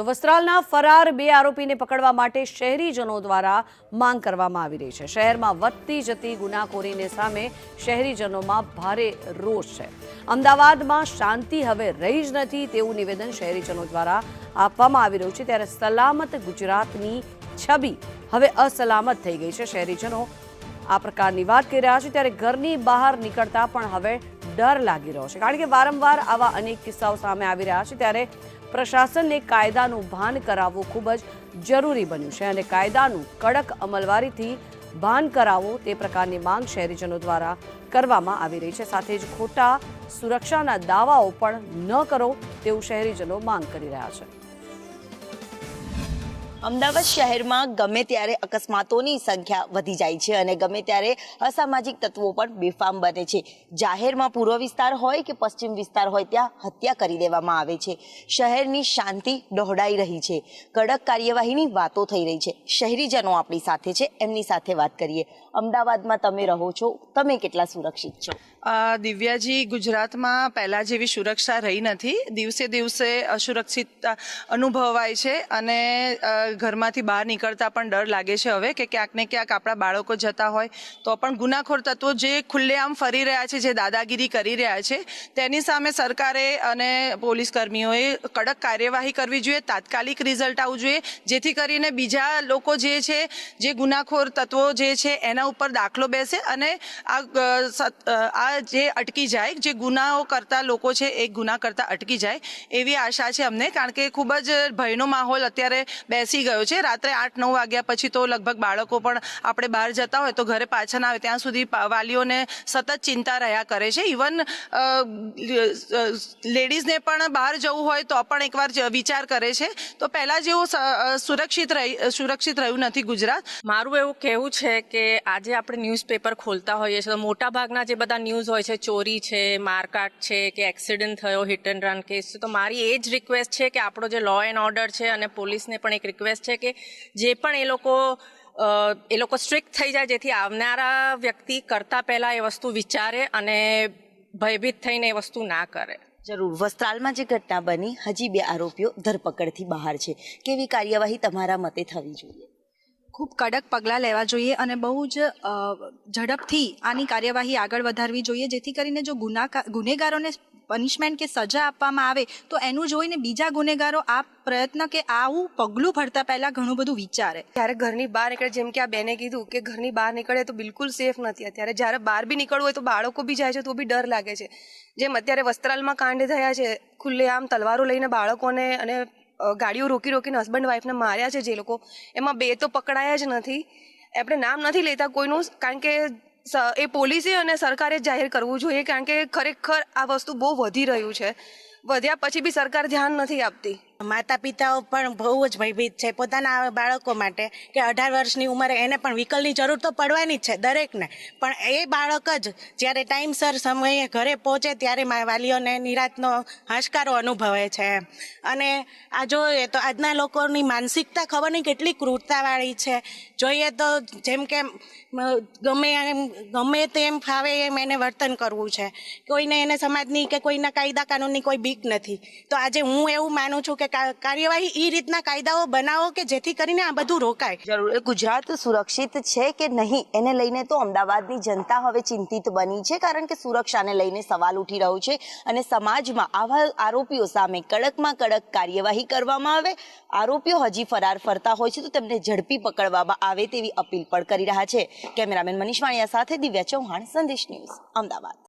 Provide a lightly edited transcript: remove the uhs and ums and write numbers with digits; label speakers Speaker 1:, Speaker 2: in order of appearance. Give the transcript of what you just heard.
Speaker 1: તો વસ્ત્રાલના ફરાર 2 આરોપીને પકડવા માટે શહેરીજનો દ્વારા માંગ કરવામાં આવી રહી છે। શહેરમાં વધતી જતી ગુનાખોરીને સામે શહેરીજનોમાં ભારે રોષ છે। અમદાવાદમાં શાંતિ હવે રહી જ નથી તેવું નિવેદન શહેરીજનો દ્વારા આપવામાં આવી રહ્યું છે। ત્યારે સલામત ગુજરાતની છબી હવે અસલામત થઈ ગઈ છે। શહેરીજનો આ પ્રકારની વાત કરી રહ્યા છે। ત્યારે ઘરની બહાર નીકળતા પણ હવે ડર લાગી રહ્યો છે, કારણ કે વારંવાર આવા અનેક કિસ્સાઓ સામે આવી રહ્યા છે। ત્યારે પ્રશાસનને કાયદાનું ભાન કરાવવું ખૂબ જ જરૂરી બન્યું છે અને કાયદાનું કડક અમલવારીથી ભાન કરાવો તે પ્રકારની માંગ શહેરીજનો દ્વારા કરવામાં આવી રહી છે। સાથે જ ખોટા સુરક્ષાના દાવાઓ પણ ન કરો તેવું શહેરીજનો માંગ કરી રહ્યા છે।
Speaker 2: અમદાવાદ શહેરમાં ગમે ત્યારે અકસ્માતોની સંખ્યા વધી જાય છે અને ગમે ત્યારે અસામાજિક તત્વો પણ બેફામ બને છે। જાહેરમાં પૂર્વ વિસ્તાર હોય કે પશ્ચિમ વિસ્તાર હોય ત્યાં હત્યા કરી દેવામાં આવે છે। શહેરની શાંતિ દોહડાઈ રહી છે। કડક કાર્યવાહીની વાતો થઈ રહી છે। શહેરીજનો આપણી સાથે છે, એમની સાથે વાત કરીએ। અમદાવાદમાં તમે રહો છો, તમે કેટલા સુરક્ષિત છો?
Speaker 3: દિવ્યાજી, ગુજરાતમાં પહેલા જેવી સુરક્ષા રહી નથી। દિવસે દિવસે અસુરક્ષિતતા અનુભવાય છે અને ઘરમાંથી બહાર નીકળતા પણ ડર લાગે છે હવે કે ક્યાંક ને ક્યાંક આપણા બાળકો જતા હોય તો પણ ગુનાખોર તત્વો જે ખુલ્લેઆમ ફરી રહ્યા છે, જે દાદાગીરી કરી રહ્યા છે, તેની સામે સરકારે અને પોલીસ કર્મીઓએ કડક કાર્યવાહી કરવી જોઈએ। તાત્કાલિક રિઝલ્ટ આવવું જોઈએ, જેથી કરીને બીજા લોકો જે છે, જે ગુનાખોર તત્વો જે છે એના ઉપર દાખલો બેસે અને આ જે અટકી જાય, જે ગુનાઓ કરતા લોકો છે એ ગુના કરતા અટકી જાય એવી આશા છે અમને, કારણ કે ખૂબ જ ભયનો માહોલ અત્યારે બેસી ગયો છે। રાત્રે 8-9 વાગ્યા પછી તો લગભગ બાળકો પણ આપણે બહાર જતા હોય તો ઘરે પાછા ના આવે ત્યાં સુધી વાલીઓને સતત ચિંતા રહ્યા કરે છે। ઇવન લેડીઝને પણ બહાર જવું હોય તો પણ એકવાર વિચાર કરે છે। તો પહેલા જેવું સુરક્ષિત રહ્યું નથી ગુજરાત।
Speaker 4: મારું એવું કહેવું છે કે આજે આપણે ન્યૂઝપેપર ખોલતા હોઈએ છીએ તો મોટાભાગના જે બધા ન્યૂઝ હોય છે, ચોરી છે, મારકાટ છે કે એક્સિડન્ટ થયો, હિટ એન્ડ રન કેસ છે, તો મારી એ જ રિક્વેસ્ટ છે કે આપણો જે લો એન્ડ ઓર્ડર છે અને પોલીસને પણ એક રિક્વેસ્ટ છે કે જે પણ એ લોકો સ્ટ્રિક્ટ થઈ જાય, જેથી આવનારા વ્યક્તિ કરતા પહેલાં એ વસ્તુ વિચારે અને ભયભીત થઈને એ વસ્તુ ના કરે।
Speaker 2: જરૂર। વસ્ત્રાલમાં જે ઘટના બની, હજી 2 આરોપીઓ ધરપકડથી બહાર છે, કેવી કાર્યવાહી તમારા મતે થવી જોઈએ?
Speaker 5: ખૂબ કડક પગલાં લેવા જોઈએ અને બહુ જ ઝડપથી આની કાર્યવાહી આગળ વધારવી જોઈએ, જેથી કરીને જો ગુનેગારોને પનિશમેન્ટ કે સજા આપવામાં આવે તો એનું જોઈને બીજા ગુનેગારો આ પ્રયત્ન કે આવું પગલું ભરતા પહેલાં ઘણું બધું વિચારે।
Speaker 6: ત્યારે ઘરની બહાર નીકળે, જેમ કે આ બેને કીધું કે ઘરની બહાર નીકળે તો બિલકુલ સેફ નથી। અત્યારે જ્યારે બહાર બી નીકળવું હોય તો બાળકો બી જાય છે તો બી ડર લાગે છે। જેમ અત્યારે વસ્ત્રાલમાં કાંડ થયા છે, ખુલ્લેઆમ તલવારો લઈને બાળકોને અને ગાડીઓ રોકીને હસબન્ડ વાઈફને માર્યા છે જે લોકો, એમાં 2 તો પકડાયા જ નથી। આપણે નામ નથી લેતા કોઈનું, કારણ કે એ પોલીસે અને સરકારે જાહેર કરવું જોઈએ, કારણ કે ખરેખર આ વસ્તુ બહુ વધી રહ્યું છે। વધ્યા પછી બી સરકાર ધ્યાન નથી આપતી।
Speaker 7: માતા પિતાઓ પણ બહુ જ ભયભીત છે પોતાના બાળકો માટે કે 18 વર્ષની ઉંમરે એને પણ વ્હીકલની જરૂર તો પડવાની જ છે દરેકને, પણ એ બાળક જ જ્યારે ટાઈમસર સમયે ઘરે પહોંચે ત્યારે વાલીઓને નિરાંતનો હાશકારો અનુભવે છે। અને આ જોઈએ તો આજના લોકોની માનસિકતા ખબર નહીં કેટલી ક્રૂરતાવાળી છે। જોઈએ તો જેમ કે ગમે તેમ ફાવે એમ એને વર્તન કરવું છે, કોઈને એને સમાજની કે કોઈના કાયદા કાનૂનની કોઈ બીક નથી। તો આજે હું એવું માનું છું કે કાર્યવાહી એ રીતના કાયદાઓ બનાવો કે જેથી કરીને આ બધું રોકાય।
Speaker 2: જરૂર। ગુજરાત સુરક્ષિત છે કે નહીં એને લઈને તો અમદાવાદની જનતા હવે ચિંતિત બની છે, કારણ કે સુરક્ષાને લઈને સવાલ ઉઠી રહ્યો છે અને સમાજમાં આવા આરોપીઓ સામે કડકમાં કડક કાર્યવાહી કરવામાં આવે। આરોપીઓ હજી ફરાર ફરતા હોય છે તો તેમને ઝડપી પકડવામાં આવે તેવી અપીલ પણ કરી રહ્યા છે। કેમેરામેન મનીષ વાણિયા સાથે દિવ્યા ચૌહાણ, સંદેશ ન્યૂઝ, અમદાવાદ।